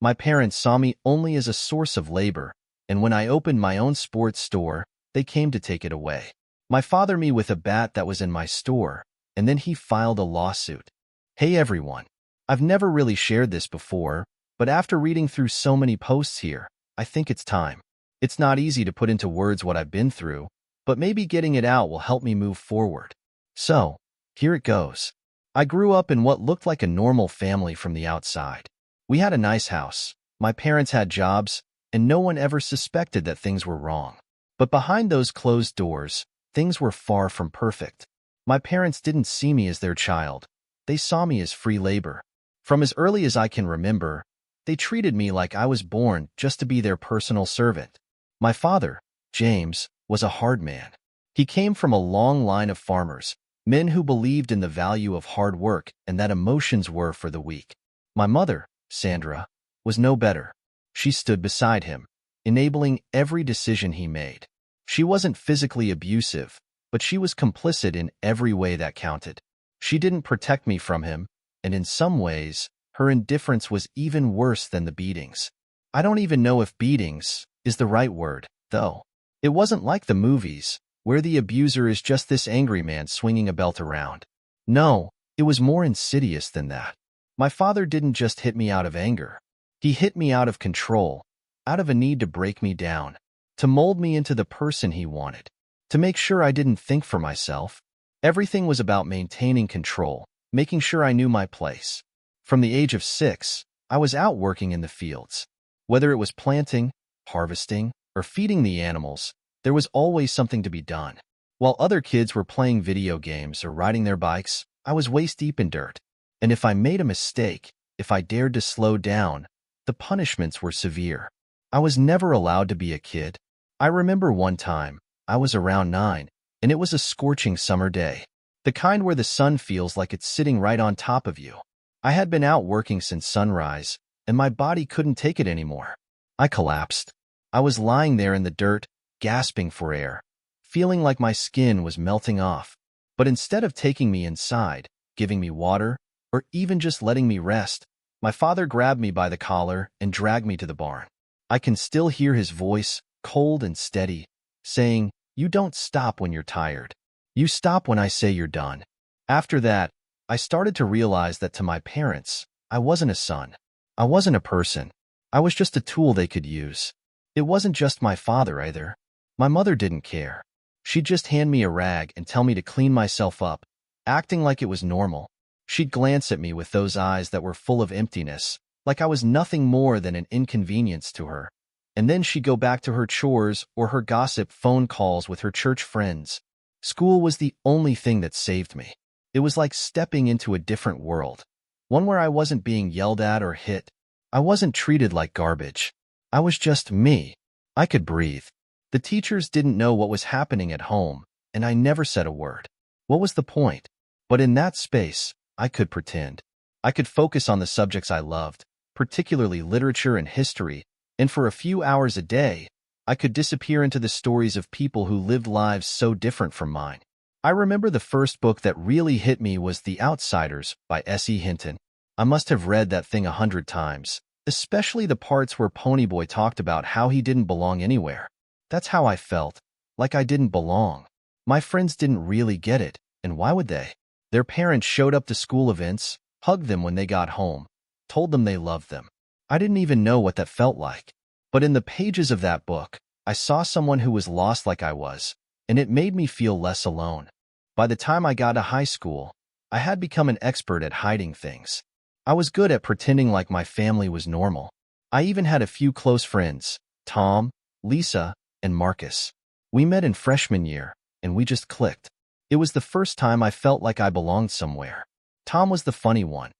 My parents saw me only as a source of labor, and when I opened my own sports store, they came to take it away. My father me with a bat that was in my store, and then he filed a lawsuit. Hey everyone. I've never really shared this before, but after reading through so many posts here, I think it's time. It's not easy to put into words what I've been through, but maybe getting it out will help me move forward. So, here it goes. I grew up in what looked like a normal family from the outside. We had a nice house, my parents had jobs, and no one ever suspected that things were wrong. But behind those closed doors, things were far from perfect. My parents didn't see me as their child. They saw me as free labor. From as early as I can remember, they treated me like I was born just to be their personal servant. My father, James, was a hard man. He came from a long line of farmers, men who believed in the value of hard work and that emotions were for the weak. My mother, Sandra, was no better. She stood beside him, enabling every decision he made. She wasn't physically abusive, but she was complicit in every way that counted. She didn't protect me from him, and in some ways, her indifference was even worse than the beatings. I don't even know if beatings is the right word, though. It wasn't like the movies, where the abuser is just this angry man swinging a belt around. No, it was more insidious than that. My father didn't just hit me out of anger. He hit me out of control, out of a need to break me down, to mold me into the person he wanted, to make sure I didn't think for myself. Everything was about maintaining control, making sure I knew my place. From the age of 6, I was out working in the fields. Whether it was planting, harvesting, or feeding the animals, there was always something to be done. While other kids were playing video games or riding their bikes, I was waist-deep in dirt. And if I made a mistake, if I dared to slow down, the punishments were severe. I was never allowed to be a kid. I remember one time, I was around 9, and it was a scorching summer day. The kind where the sun feels like it's sitting right on top of you. I had been out working since sunrise, and my body couldn't take it anymore. I collapsed. I was lying there in the dirt, gasping for air, feeling like my skin was melting off. But instead of taking me inside, giving me water, or even just letting me rest, my father grabbed me by the collar and dragged me to the barn. I can still hear his voice, cold and steady, saying, "You don't stop when you're tired. You stop when I say you're done." After that, I started to realize that to my parents, I wasn't a son. I wasn't a person. I was just a tool they could use. It wasn't just my father either. My mother didn't care. She'd just hand me a rag and tell me to clean myself up, acting like it was normal. She'd glance at me with those eyes that were full of emptiness, like I was nothing more than an inconvenience to her. And then she'd go back to her chores or her gossip phone calls with her church friends. School was the only thing that saved me. It was like stepping into a different world, one where I wasn't being yelled at or hit. I wasn't treated like garbage. I was just me. I could breathe. The teachers didn't know what was happening at home, and I never said a word. What was the point? But in that space, I could pretend. I could focus on the subjects I loved, particularly literature and history, and for a few hours a day, I could disappear into the stories of people who lived lives so different from mine. I remember the first book that really hit me was The Outsiders by S.E. Hinton. I must have read that thing 100 times, especially the parts where Ponyboy talked about how he didn't belong anywhere. That's how I felt, like I didn't belong. My friends didn't really get it, and why would they? Their parents showed up to school events, hugged them when they got home, told them they loved them. I didn't even know what that felt like. But in the pages of that book, I saw someone who was lost like I was, and it made me feel less alone. By the time I got to high school, I had become an expert at hiding things. I was good at pretending like my family was normal. I even had a few close friends, Tom, Lisa, and Marcus. We met in freshman year, and we just clicked. It was the first time I felt like I belonged somewhere. Tom was the funny one,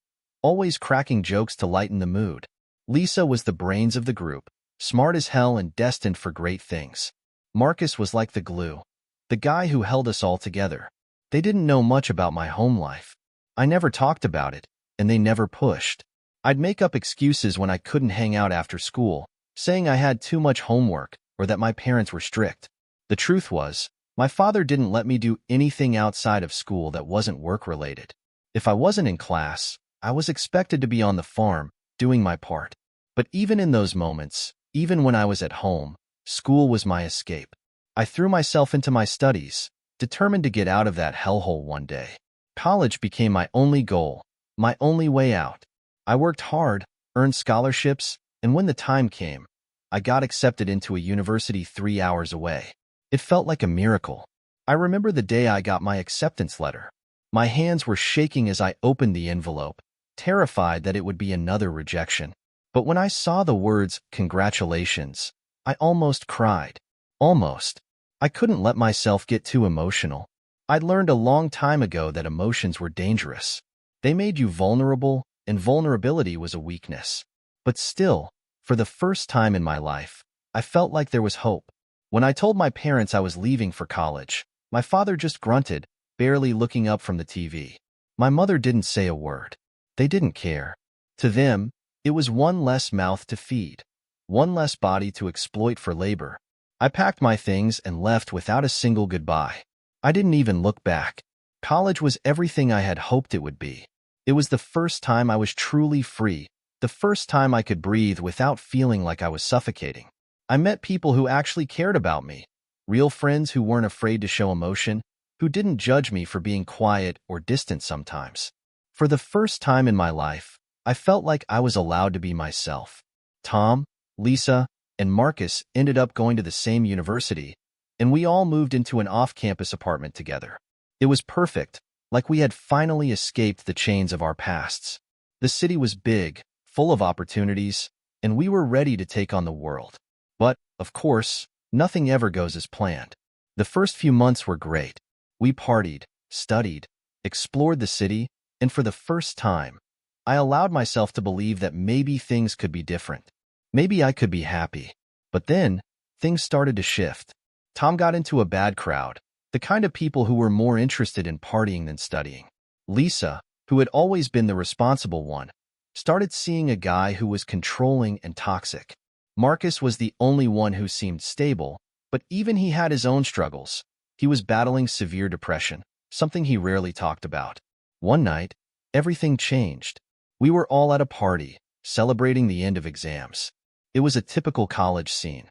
always cracking jokes to lighten the mood. Lisa was the brains of the group, smart as hell and destined for great things. Marcus was like the glue, the guy who held us all together. They didn't know much about my home life. I never talked about it, and they never pushed. I'd make up excuses when I couldn't hang out after school, saying I had too much homework or that my parents were strict. The truth was, my father didn't let me do anything outside of school that wasn't work-related. If I wasn't in class, I was expected to be on the farm, doing my part. But even in those moments, even when I was at home, school was my escape. I threw myself into my studies, determined to get out of that hellhole one day. College became my only goal, my only way out. I worked hard, earned scholarships, and when the time came, I got accepted into a university 3 hours away. It felt like a miracle. I remember the day I got my acceptance letter. My hands were shaking as I opened the envelope, terrified that it would be another rejection. But when I saw the words, "Congratulations," I almost cried. Almost. I couldn't let myself get too emotional. I'd learned a long time ago that emotions were dangerous. They made you vulnerable, and vulnerability was a weakness. But still, for the first time in my life, I felt like there was hope. When I told my parents I was leaving for college, my father just grunted, barely looking up from the TV. My mother didn't say a word. They didn't care. To them, it was one less mouth to feed, one less body to exploit for labor. I packed my things and left without a single goodbye. I didn't even look back. College was everything I had hoped it would be. It was the first time I was truly free, the first time I could breathe without feeling like I was suffocating. I met people who actually cared about me, real friends who weren't afraid to show emotion, who didn't judge me for being quiet or distant sometimes. For the first time in my life, I felt like I was allowed to be myself. Tom, Lisa, and Marcus ended up going to the same university, and we all moved into an off-campus apartment together. It was perfect, like we had finally escaped the chains of our pasts. The city was big, full of opportunities, and we were ready to take on the world. But, of course, nothing ever goes as planned. The first few months were great. We partied, studied, explored the city, and for the first time, I allowed myself to believe that maybe things could be different. Maybe I could be happy. But then, things started to shift. Tom got into a bad crowd, the kind of people who were more interested in partying than studying. Lisa, who had always been the responsible one, started seeing a guy who was controlling and toxic. Marcus was the only one who seemed stable, but even he had his own struggles. He was battling severe depression, something he rarely talked about. One night, everything changed. We were all at a party, celebrating the end of exams. It was a typical college scene.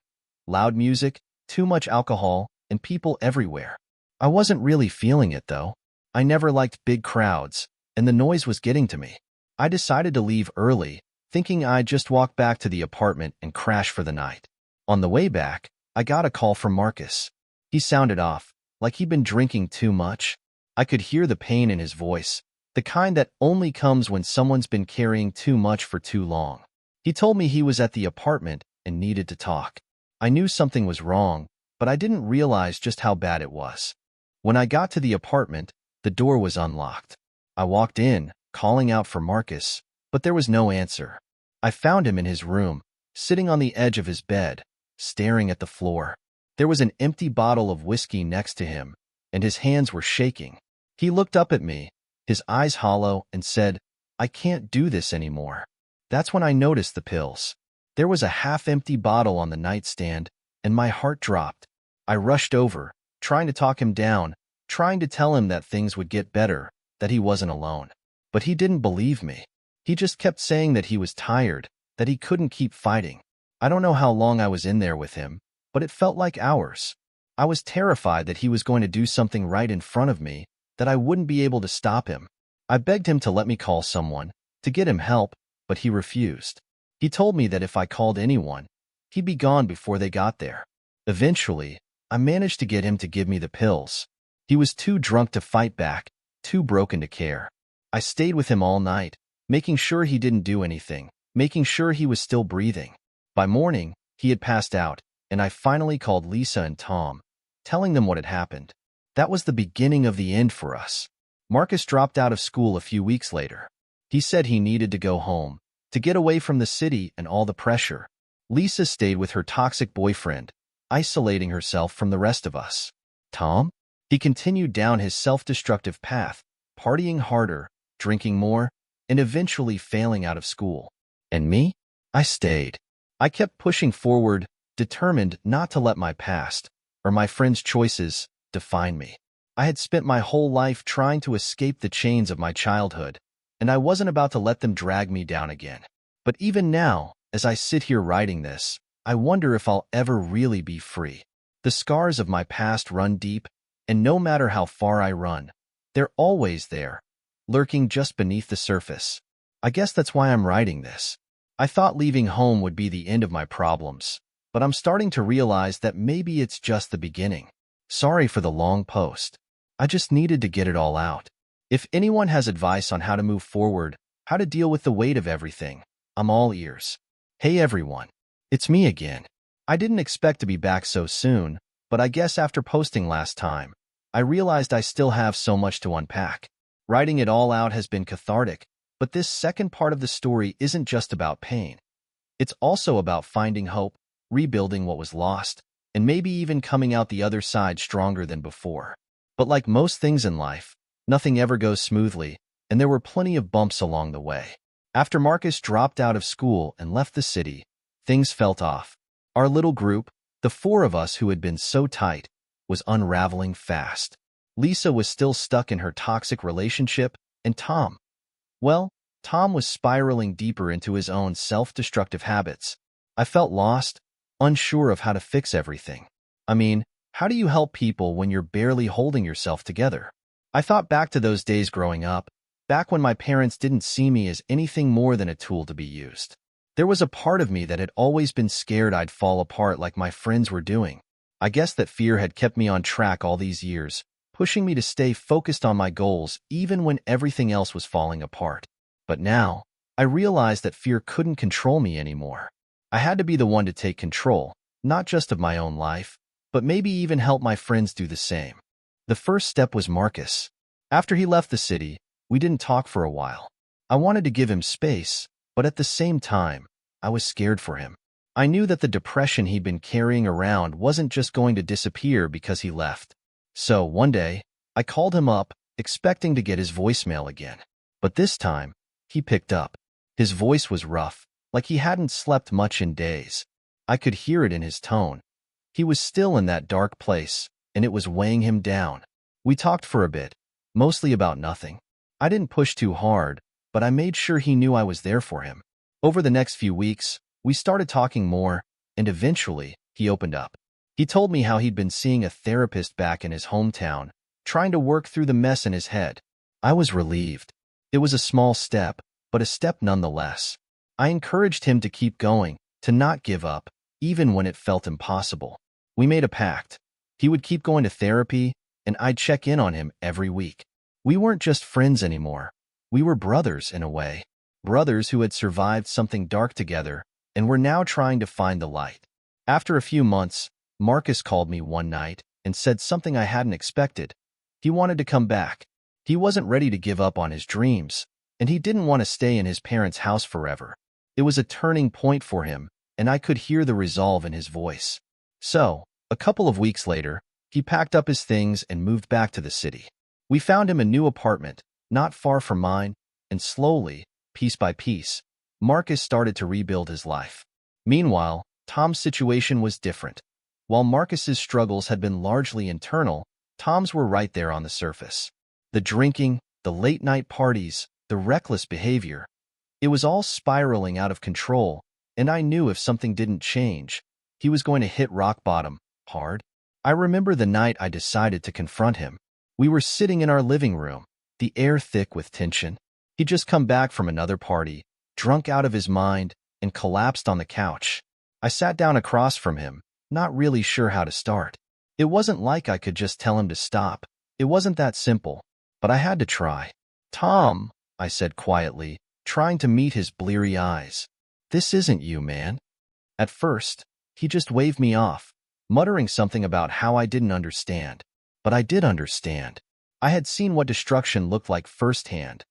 Loud music, too much alcohol, and people everywhere. I wasn't really feeling it, though. I never liked big crowds, and the noise was getting to me. I decided to leave early, thinking I'd just walk back to the apartment and crash for the night. On the way back, I got a call from Marcus. He sounded off, like he'd been drinking too much. I could hear the pain in his voice, the kind that only comes when someone's been carrying too much for too long. He told me he was at the apartment and needed to talk. I knew something was wrong, but I didn't realize just how bad it was. When I got to the apartment, the door was unlocked. I walked in, calling out for Marcus, but there was no answer. I found him in his room, sitting on the edge of his bed, staring at the floor. There was an empty bottle of whiskey next to him, and his hands were shaking. He looked up at me, his eyes hollow, and said, "I can't do this anymore." That's when I noticed the pills. There was a half-empty bottle on the nightstand, and my heart dropped. I rushed over, trying to talk him down, trying to tell him that things would get better, that he wasn't alone. But he didn't believe me. He just kept saying that he was tired, that he couldn't keep fighting. I don't know how long I was in there with him, but it felt like hours. I was terrified that he was going to do something right in front of me, that I wouldn't be able to stop him. I begged him to let me call someone, to get him help, but he refused. He told me that if I called anyone, he'd be gone before they got there. Eventually, I managed to get him to give me the pills. He was too drunk to fight back, too broken to care. I stayed with him all night, making sure he didn't do anything, making sure he was still breathing. By morning, he had passed out, and I finally called Lisa and Tom, telling them what had happened. That was the beginning of the end for us. Marcus dropped out of school a few weeks later. He said he needed to go home, to get away from the city and all the pressure. Lisa stayed with her toxic boyfriend, isolating herself from the rest of us. Tom? He continued down his self-destructive path, partying harder, drinking more, and eventually failing out of school. And me? I stayed. I kept pushing forward, determined not to let my past, or my friends' choices, define me. I had spent my whole life trying to escape the chains of my childhood, and I wasn't about to let them drag me down again. But even now, As I sit here writing this, I wonder if I'll ever really be free. The scars of my past run deep, and no matter how far I run, they're always there, lurking just beneath the surface. I guess that's why I'm writing this. I thought leaving home would be the end of my problems, but I'm starting to realize that maybe it's just the beginning. Sorry for the long post. I just needed to get it all out. If anyone has advice on how to move forward, how to deal with the weight of everything, I'm all ears. Hey everyone, it's me again. I didn't expect to be back so soon, but I guess after posting last time, I realized I still have so much to unpack. Writing it all out has been cathartic, but this second part of the story isn't just about pain. It's also about finding hope, rebuilding what was lost, and maybe even coming out the other side stronger than before. But like most things in life, nothing ever goes smoothly, and there were plenty of bumps along the way. After Marcus dropped out of school and left the city, things felt off. Our little group, the four of us who had been so tight, was unraveling fast. Lisa was still stuck in her toxic relationship, and Tom was spiraling deeper into his own self-destructive habits. I felt lost, unsure of how to fix everything. I mean, how do you help people when you're barely holding yourself together? I thought back to those days growing up, back when my parents didn't see me as anything more than a tool to be used. There was a part of me that had always been scared I'd fall apart like my friends were doing. I guess that fear had kept me on track all these years, pushing me to stay focused on my goals even when everything else was falling apart. But now, I realized that fear couldn't control me anymore. I had to be the one to take control, not just of my own life, but maybe even help my friends do the same. The first step was Marcus. After he left the city, we didn't talk for a while. I wanted to give him space, but at the same time, I was scared for him. I knew that the depression he'd been carrying around wasn't just going to disappear because he left. So one day, I called him up, expecting to get his voicemail again. But this time, he picked up. His voice was rough, like he hadn't slept much in days. I could hear it in his tone. He was still in that dark place, and it was weighing him down. We talked for a bit, mostly about nothing. I didn't push too hard, but I made sure he knew I was there for him. Over the next few weeks, we started talking more, and eventually, he opened up. He told me how he'd been seeing a therapist back in his hometown, trying to work through the mess in his head. I was relieved. It was a small step, but a step nonetheless. I encouraged him to keep going, to not give up, even when it felt impossible. We made a pact. He would keep going to therapy, and I'd check in on him every week. We weren't just friends anymore. We were brothers in a way. Brothers who had survived something dark together, and were now trying to find the light. After a few months, Marcus called me one night and said something I hadn't expected. He wanted to come back. He wasn't ready to give up on his dreams, and he didn't want to stay in his parents' house forever. It was a turning point for him, and I could hear the resolve in his voice. So, a couple of weeks later, he packed up his things and moved back to the city. We found him a new apartment, not far from mine, and slowly, piece by piece, Marcus started to rebuild his life. Meanwhile, Tom's situation was different. While Marcus's struggles had been largely internal, Tom's were right there on the surface. The drinking, the late-night parties, the reckless behavior. It was all spiraling out of control, and I knew if something didn't change, he was going to hit rock bottom, hard. I remember the night I decided to confront him. We were sitting in our living room, the air thick with tension. He'd just come back from another party, drunk out of his mind, and collapsed on the couch. I sat down across from him, not really sure how to start. It wasn't like I could just tell him to stop. It wasn't that simple, but I had to try. "Tom," I said quietly, trying to meet his bleary eyes. "This isn't you, man." At first, he just waved me off, muttering something about how I didn't understand. But I did understand. I had seen what destruction looked like firsthand.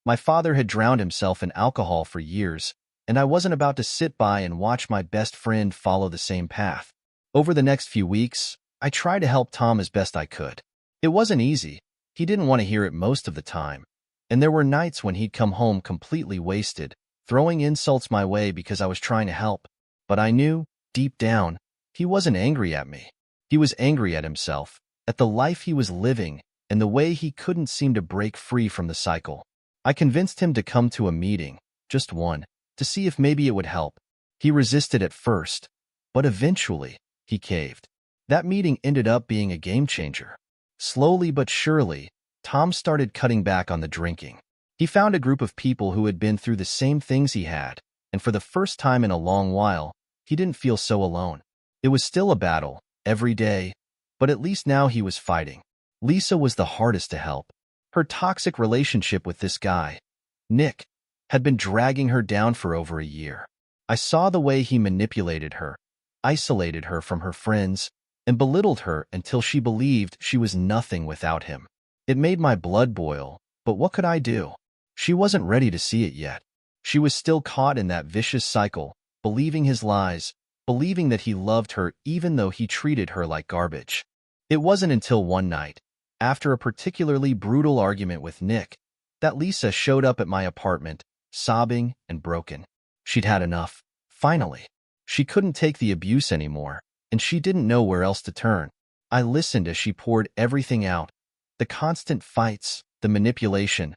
My father had drowned himself in alcohol for years, and I wasn't about to sit by and watch my best friend follow the same path. Over the next few weeks, I tried to help Tom as best I could. It wasn't easy. He didn't want to hear it most of the time, and there were nights when he'd come home completely wasted, throwing insults my way because I was trying to help. But I knew, deep down, he wasn't angry at me. He was angry at himself, at the life he was living, and the way he couldn't seem to break free from the cycle. I convinced him to come to a meeting, just one, to see if maybe it would help. He resisted at first, but eventually, he caved. That meeting ended up being a game changer. Slowly but surely, Tom started cutting back on the drinking. He found a group of people who had been through the same things he had, and for the first time in a long while, he didn't feel so alone. It was still a battle, every day, but at least now he was fighting. Lisa was the hardest to help. Her toxic relationship with this guy, Nick, had been dragging her down for over a year. I saw the way he manipulated her, isolated her from her friends, and belittled her until she believed she was nothing without him. It made my blood boil, but what could I do? She wasn't ready to see it yet. She was still caught in that vicious cycle, believing his lies, believing that he loved her even though he treated her like garbage. It wasn't until one night, after a particularly brutal argument with Nick, that Lisa showed up at my apartment, sobbing and broken. She'd had enough. Finally. She couldn't take the abuse anymore, and she didn't know where else to turn. I listened as she poured everything out. The constant fights, the manipulation,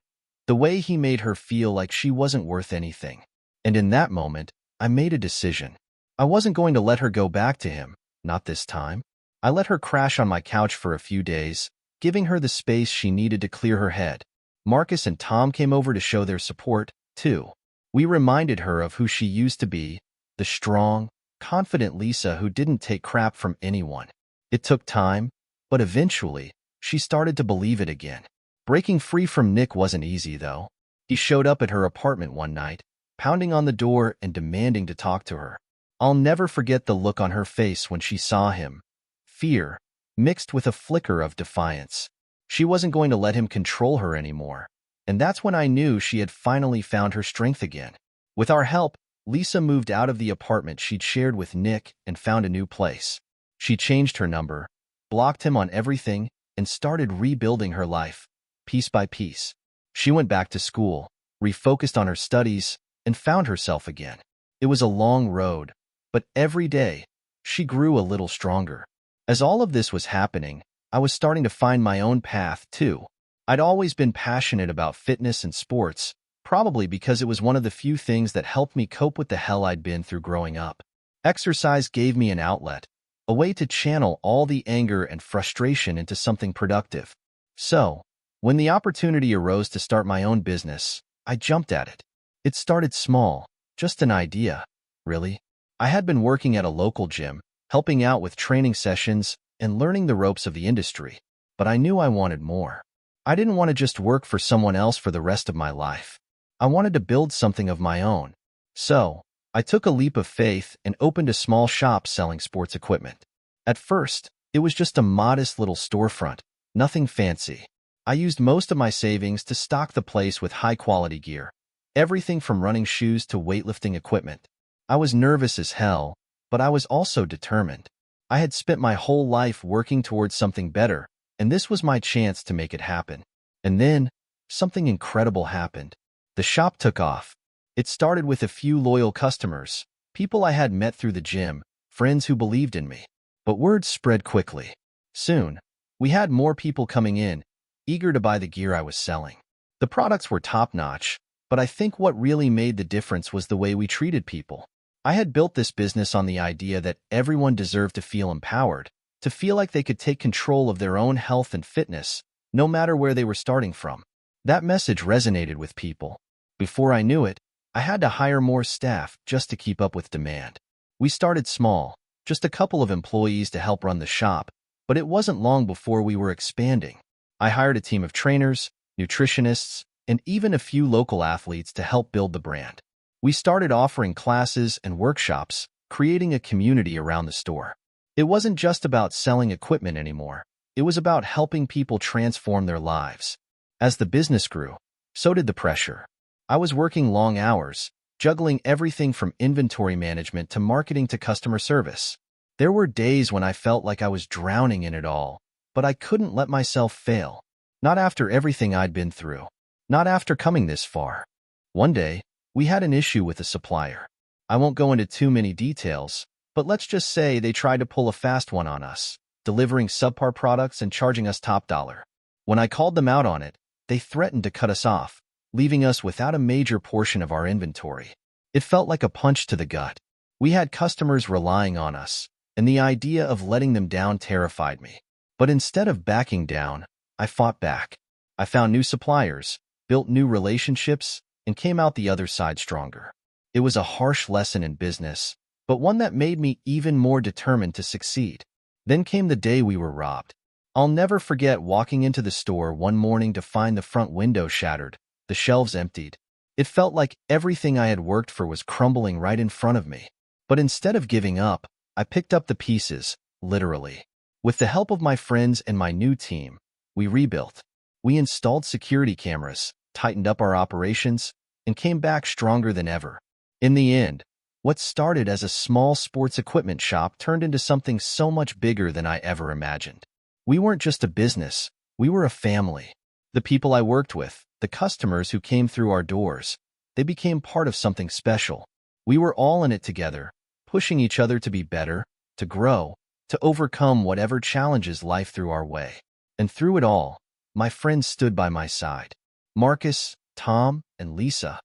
the way he made her feel like she wasn't worth anything. And in that moment, I made a decision. I wasn't going to let her go back to him, not this time. I let her crash on my couch for a few days, giving her the space she needed to clear her head. Marcus and Tom came over to show their support, too. We reminded her of who she used to be, the strong, confident Lisa who didn't take crap from anyone. It took time, but eventually, she started to believe it again. Breaking free from Nick wasn't easy, though. He showed up at her apartment one night, pounding on the door and demanding to talk to her. I'll never forget the look on her face when she saw him. Fear, mixed with a flicker of defiance. She wasn't going to let him control her anymore, and that's when I knew she had finally found her strength again. With our help, Lisa moved out of the apartment she'd shared with Nick and found a new place. She changed her number, blocked him on everything, and started rebuilding her life, piece by piece. She went back to school, refocused on her studies, and found herself again. It was a long road, but every day, she grew a little stronger. As all of this was happening, I was starting to find my own path, too. I'd always been passionate about fitness and sports, probably because it was one of the few things that helped me cope with the hell I'd been through growing up. Exercise gave me an outlet, a way to channel all the anger and frustration into something productive. So, when the opportunity arose to start my own business, I jumped at it. It started small, just an idea, really. I had been working at a local gym, helping out with training sessions and learning the ropes of the industry, but I knew I wanted more. I didn't want to just work for someone else for the rest of my life. I wanted to build something of my own. So, I took a leap of faith and opened a small shop selling sports equipment. At first, it was just a modest little storefront, nothing fancy. I used most of my savings to stock the place with high-quality gear, everything from running shoes to weightlifting equipment. I was nervous as hell, but I was also determined. I had spent my whole life working towards something better, and this was my chance to make it happen. And then, something incredible happened. The shop took off. It started with a few loyal customers, people I had met through the gym, friends who believed in me. But word spread quickly. Soon, we had more people coming in, eager to buy the gear I was selling. The products were top-notch, but I think what really made the difference was the way we treated people. I had built this business on the idea that everyone deserved to feel empowered, to feel like they could take control of their own health and fitness, no matter where they were starting from. That message resonated with people. Before I knew it, I had to hire more staff just to keep up with demand. We started small, just a couple of employees to help run the shop, but it wasn't long before we were expanding. I hired a team of trainers, nutritionists, and even a few local athletes to help build the brand. We started offering classes and workshops, creating a community around the store. It wasn't just about selling equipment anymore. It was about helping people transform their lives. As the business grew, so did the pressure. I was working long hours, juggling everything from inventory management to marketing to customer service. There were days when I felt like I was drowning in it all, but I couldn't let myself fail. Not after everything I'd been through. Not after coming this far. One day, we had an issue with a supplier. I won't go into too many details, but let's just say they tried to pull a fast one on us, delivering subpar products and charging us top dollar. When I called them out on it, they threatened to cut us off, leaving us without a major portion of our inventory. It felt like a punch to the gut. We had customers relying on us, and the idea of letting them down terrified me. But instead of backing down, I fought back. I found new suppliers, built new relationships, and came out the other side stronger. It was a harsh lesson in business, but one that made me even more determined to succeed. Then came the day we were robbed. I'll never forget walking into the store one morning to find the front window shattered, the shelves emptied. It felt like everything I had worked for was crumbling right in front of me. But instead of giving up, I picked up the pieces, literally. With the help of my friends and my new team, we rebuilt. We installed security cameras, tightened up our operations, and came back stronger than ever. In the end, what started as a small sports equipment shop turned into something so much bigger than I ever imagined. We weren't just a business, we were a family. The people I worked with, the customers who came through our doors, they became part of something special. We were all in it together, pushing each other to be better, to grow, to overcome whatever challenges life threw our way. And through it all, my friends stood by my side. Marcus, Tom, and Lisa.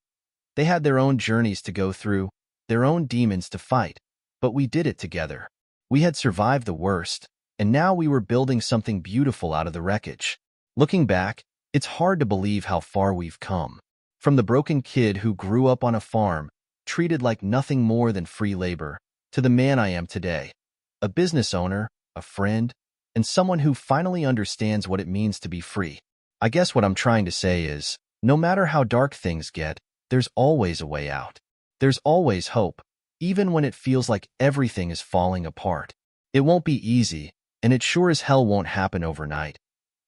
They had their own journeys to go through, their own demons to fight, but we did it together. We had survived the worst, and now we were building something beautiful out of the wreckage. Looking back, it's hard to believe how far we've come. From the broken kid who grew up on a farm, treated like nothing more than free labor, to the man I am today, a business owner, a friend, and someone who finally understands what it means to be free. I guess what I'm trying to say is, no matter how dark things get, there's always a way out. There's always hope, even when it feels like everything is falling apart. It won't be easy, and it sure as hell won't happen overnight.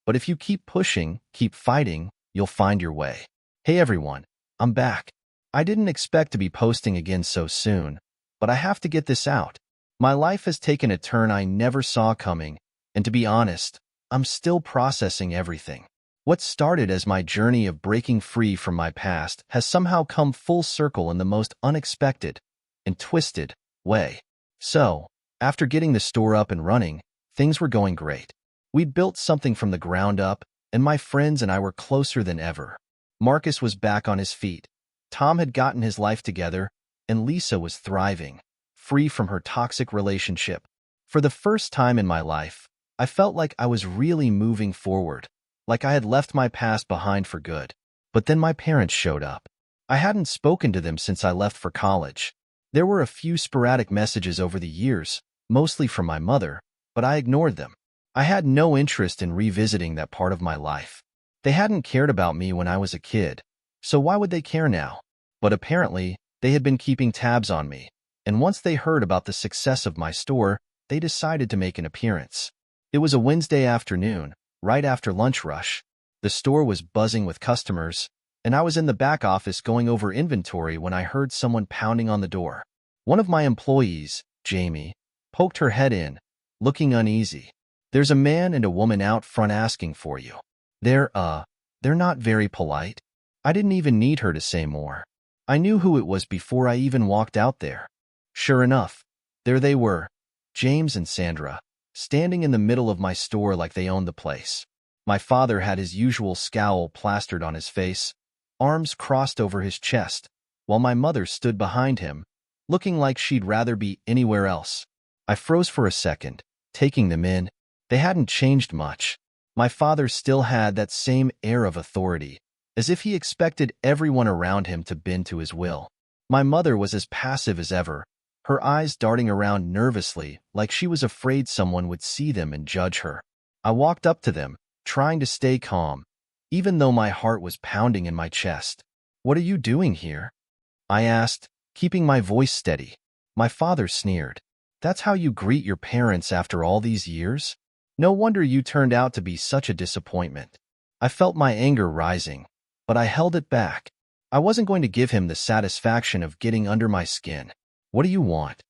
But if you keep pushing, keep fighting, you'll find your way. Hey everyone, I'm back. I didn't expect to be posting again so soon, but I have to get this out. My life has taken a turn I never saw coming, and to be honest, I'm still processing everything. What started as my journey of breaking free from my past has somehow come full circle in the most unexpected and twisted way. So, after getting the store up and running, things were going great. We'd built something from the ground up, and my friends and I were closer than ever. Marcus was back on his feet. Tom had gotten his life together, and Lisa was thriving, free from her toxic relationship. For the first time in my life, I felt like I was really moving forward, like I had left my past behind for good. But then my parents showed up. I hadn't spoken to them since I left for college. There were a few sporadic messages over the years, mostly from my mother, but I ignored them. I had no interest in revisiting that part of my life. They hadn't cared about me when I was a kid, so why would they care now? But apparently, they had been keeping tabs on me, and once they heard about the success of my store, they decided to make an appearance. It was a Wednesday afternoon, right after lunch rush. The store was buzzing with customers, and I was in the back office going over inventory when I heard someone pounding on the door. One of my employees, Jamie, poked her head in, looking uneasy. "There's a man and a woman out front asking for you. They're not very polite." I didn't even need her to say more. I knew who it was before I even walked out there. Sure enough, there they were, James and Sandra, standing in the middle of my store like they owned the place. My father had his usual scowl plastered on his face, arms crossed over his chest, while my mother stood behind him, looking like she'd rather be anywhere else. I froze for a second, taking them in. They hadn't changed much. My father still had that same air of authority, as if he expected everyone around him to bend to his will. My mother was as passive as ever, her eyes darting around nervously like she was afraid someone would see them and judge her. I walked up to them, trying to stay calm, even though my heart was pounding in my chest. "What are you doing here?" I asked, keeping my voice steady. My father sneered. "That's how you greet your parents after all these years? No wonder you turned out to be such a disappointment." I felt my anger rising, but I held it back. I wasn't going to give him the satisfaction of getting under my skin. "What do you want?"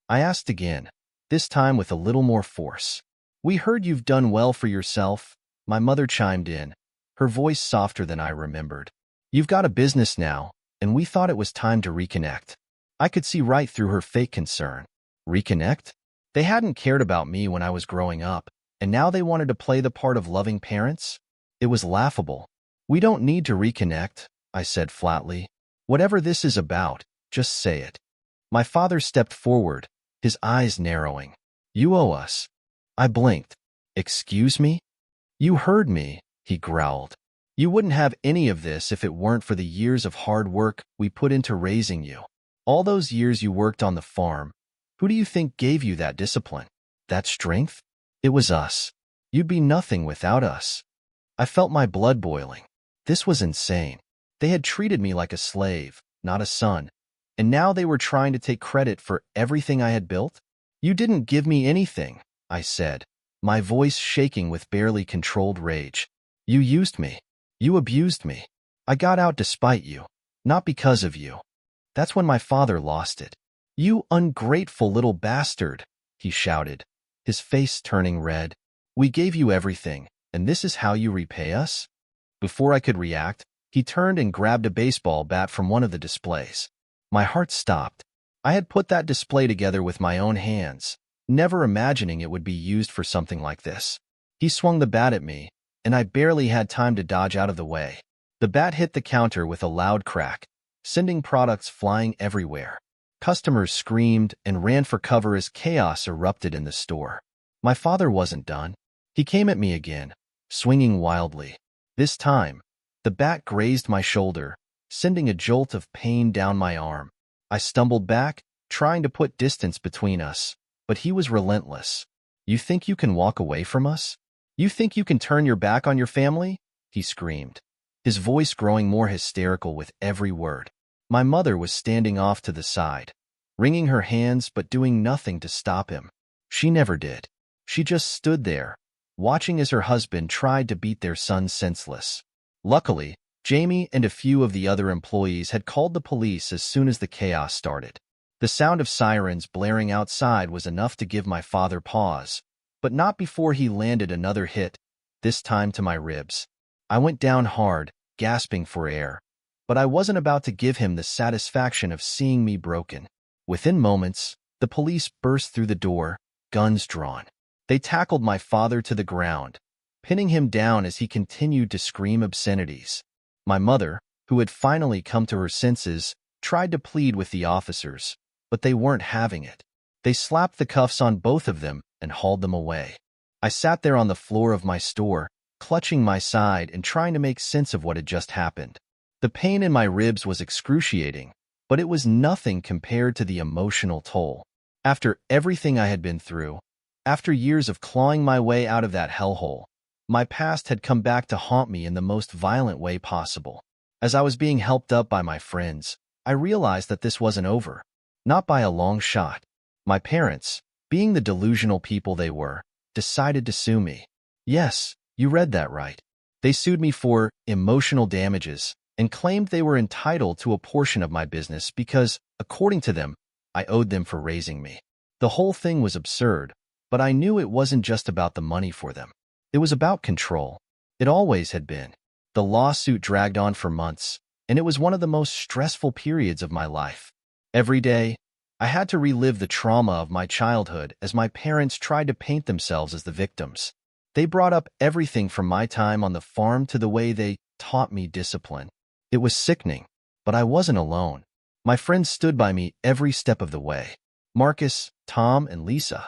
I asked again, this time with a little more force. "We heard you've done well for yourself," my mother chimed in, her voice softer than I remembered. "You've got a business now, and we thought it was time to reconnect." I could see right through her fake concern. Reconnect? They hadn't cared about me when I was growing up, and now they wanted to play the part of loving parents? It was laughable. "We don't need to reconnect," I said flatly. "Whatever this is about, just say it." My father stepped forward, his eyes narrowing. "You owe us." I blinked. "Excuse me?" "You heard me," he growled. "You wouldn't have any of this if it weren't for the years of hard work we put into raising you. All those years you worked on the farm, who do you think gave you that discipline, that strength? It was us. You'd be nothing without us." I felt my blood boiling. This was insane. They had treated me like a slave, not a son, and now they were trying to take credit for everything I had built? "You didn't give me anything," I said, my voice shaking with barely controlled rage. "You used me. You abused me. I got out despite you, not because of you." That's when my father lost it. "You ungrateful little bastard," he shouted, his face turning red. "We gave you everything, and this is how you repay us?" Before I could react, he turned and grabbed a baseball bat from one of the displays. My heart stopped. I had put that display together with my own hands, never imagining it would be used for something like this. He swung the bat at me, and I barely had time to dodge out of the way. The bat hit the counter with a loud crack, sending products flying everywhere. Customers screamed and ran for cover as chaos erupted in the store. My father wasn't done. He came at me again, swinging wildly. This time, the bat grazed my shoulder, sending a jolt of pain down my arm. I stumbled back, trying to put distance between us, but he was relentless. "You think you can walk away from us? You think you can turn your back on your family?" he screamed, his voice growing more hysterical with every word. My mother was standing off to the side, wringing her hands but doing nothing to stop him. She never did. She just stood there, watching as her husband tried to beat their son senseless. Luckily, Jamie and a few of the other employees had called the police as soon as the chaos started. The sound of sirens blaring outside was enough to give my father pause, but not before he landed another hit, this time to my ribs. I went down hard, gasping for air, but I wasn't about to give him the satisfaction of seeing me broken. Within moments, the police burst through the door, guns drawn. They tackled my father to the ground, pinning him down as he continued to scream obscenities. My mother, who had finally come to her senses, tried to plead with the officers, but they weren't having it. They slapped the cuffs on both of them and hauled them away. I sat there on the floor of my store, clutching my side and trying to make sense of what had just happened. The pain in my ribs was excruciating, but it was nothing compared to the emotional toll. After everything I had been through, after years of clawing my way out of that hellhole, my past had come back to haunt me in the most violent way possible. As I was being helped up by my friends, I realized that this wasn't over. Not by a long shot. My parents, being the delusional people they were, decided to sue me. Yes, you read that right. They sued me for emotional damages and claimed they were entitled to a portion of my business because, according to them, I owed them for raising me. The whole thing was absurd, but I knew it wasn't just about the money for them. It was about control. It always had been. The lawsuit dragged on for months, and it was one of the most stressful periods of my life. Every day, I had to relive the trauma of my childhood as my parents tried to paint themselves as the victims. They brought up everything from my time on the farm to the way they taught me discipline. It was sickening, but I wasn't alone. My friends stood by me every step of the way. Marcus, Tom, and Lisa.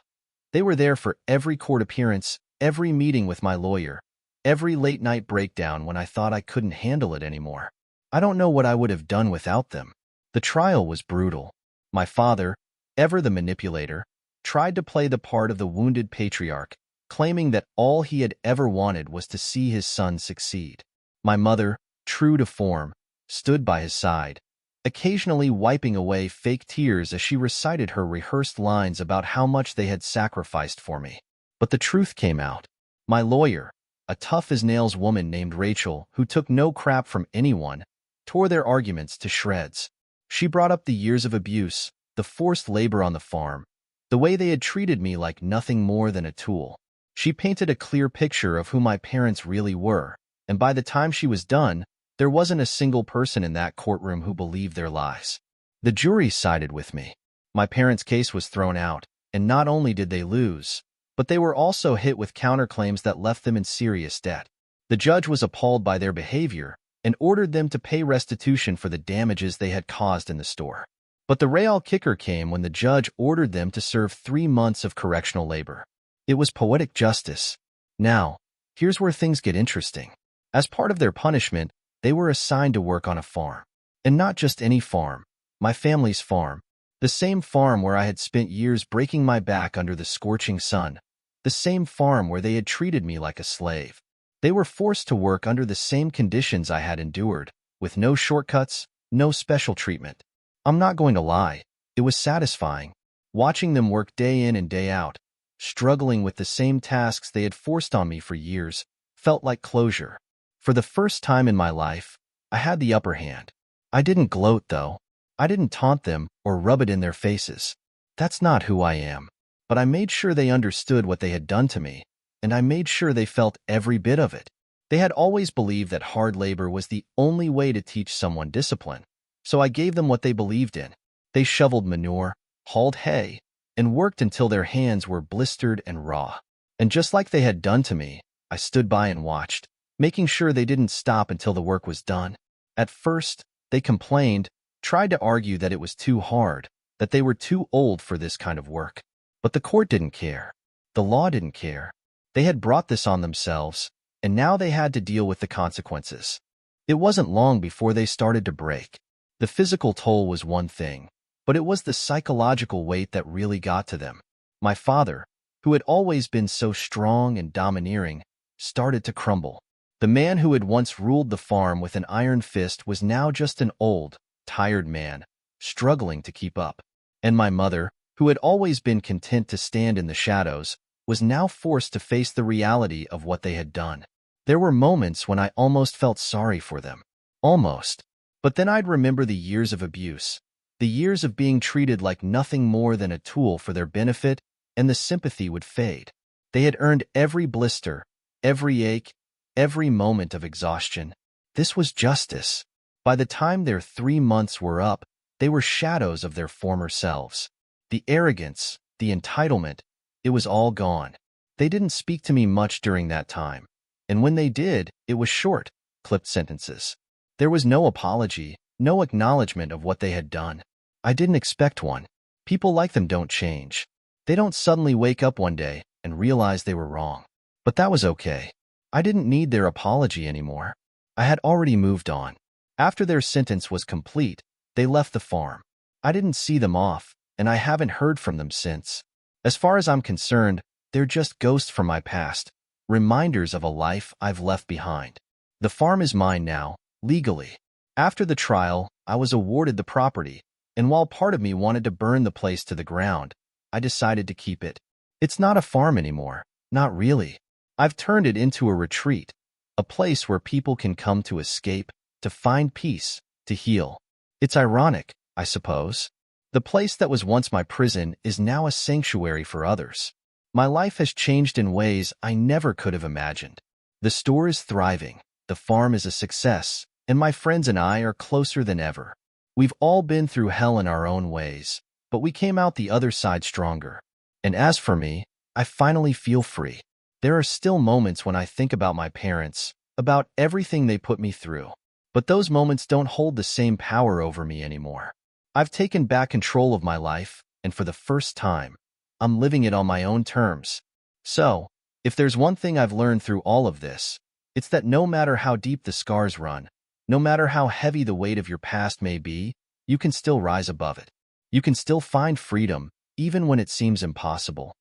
They were there for every court appearance, every meeting with my lawyer, every late-night breakdown when I thought I couldn't handle it anymore. I don't know what I would have done without them. The trial was brutal. My father, ever the manipulator, tried to play the part of the wounded patriarch, claiming that all he had ever wanted was to see his son succeed. My mother, true to form, stood by his side, occasionally wiping away fake tears as she recited her rehearsed lines about how much they had sacrificed for me. But the truth came out. My lawyer, a tough-as-nails woman named Rachel, who took no crap from anyone, tore their arguments to shreds. She brought up the years of abuse, the forced labor on the farm, the way they had treated me like nothing more than a tool. She painted a clear picture of who my parents really were, and by the time she was done, there wasn't a single person in that courtroom who believed their lies. The jury sided with me. My parents' case was thrown out, and not only did they lose, but they were also hit with counterclaims that left them in serious debt. The judge was appalled by their behavior and ordered them to pay restitution for the damages they had caused in the store. But the real kicker came when the judge ordered them to serve 3 months of correctional labor. It was poetic justice. Now, here's where things get interesting. As part of their punishment, they were assigned to work on a farm. And not just any farm, my family's farm. The same farm where I had spent years breaking my back under the scorching sun. The same farm where they had treated me like a slave. They were forced to work under the same conditions I had endured, with no shortcuts, no special treatment. I'm not going to lie, it was satisfying, watching them work day in and day out, struggling with the same tasks they had forced on me for years, felt like closure. For the first time in my life, I had the upper hand. I didn't gloat, though. I didn't taunt them or rub it in their faces. That's not who I am. But I made sure they understood what they had done to me, and I made sure they felt every bit of it. They had always believed that hard labor was the only way to teach someone discipline, so I gave them what they believed in. They shoveled manure, hauled hay, and worked until their hands were blistered and raw. And just like they had done to me, I stood by and watched, making sure they didn't stop until the work was done. At first, they complained, tried to argue that it was too hard, that they were too old for this kind of work. But the court didn't care. The law didn't care. They had brought this on themselves, and now they had to deal with the consequences. It wasn't long before they started to break. The physical toll was one thing, but it was the psychological weight that really got to them. My father, who had always been so strong and domineering, started to crumble. The man who had once ruled the farm with an iron fist was now just an old, tired man, struggling to keep up. And my mother, who had always been content to stand in the shadows, was now forced to face the reality of what they had done. There were moments when I almost felt sorry for them. Almost. But then I'd remember the years of abuse, the years of being treated like nothing more than a tool for their benefit, and the sympathy would fade. They had earned every blister, every ache, every moment of exhaustion. This was justice. By the time their 3 months were up, they were shadows of their former selves. The arrogance, the entitlement, it was all gone. They didn't speak to me much during that time, and when they did, it was short, clipped sentences. There was no apology, no acknowledgement of what they had done. I didn't expect one. People like them don't change. They don't suddenly wake up one day and realize they were wrong. But that was okay. I didn't need their apology anymore. I had already moved on. After their sentence was complete, they left the farm. I didn't see them off, and I haven't heard from them since. As far as I'm concerned, they're just ghosts from my past, reminders of a life I've left behind. The farm is mine now, legally. After the trial, I was awarded the property, and while part of me wanted to burn the place to the ground, I decided to keep it. It's not a farm anymore, not really. I've turned it into a retreat, a place where people can come to escape, to find peace, to heal. It's ironic, I suppose. The place that was once my prison is now a sanctuary for others. My life has changed in ways I never could have imagined. The store is thriving, the farm is a success, and my friends and I are closer than ever. We've all been through hell in our own ways, but we came out the other side stronger. And as for me, I finally feel free. There are still moments when I think about my parents, about everything they put me through. But those moments don't hold the same power over me anymore. I've taken back control of my life, and for the first time, I'm living it on my own terms. So, if there's one thing I've learned through all of this, it's that no matter how deep the scars run, no matter how heavy the weight of your past may be, you can still rise above it. You can still find freedom, even when it seems impossible.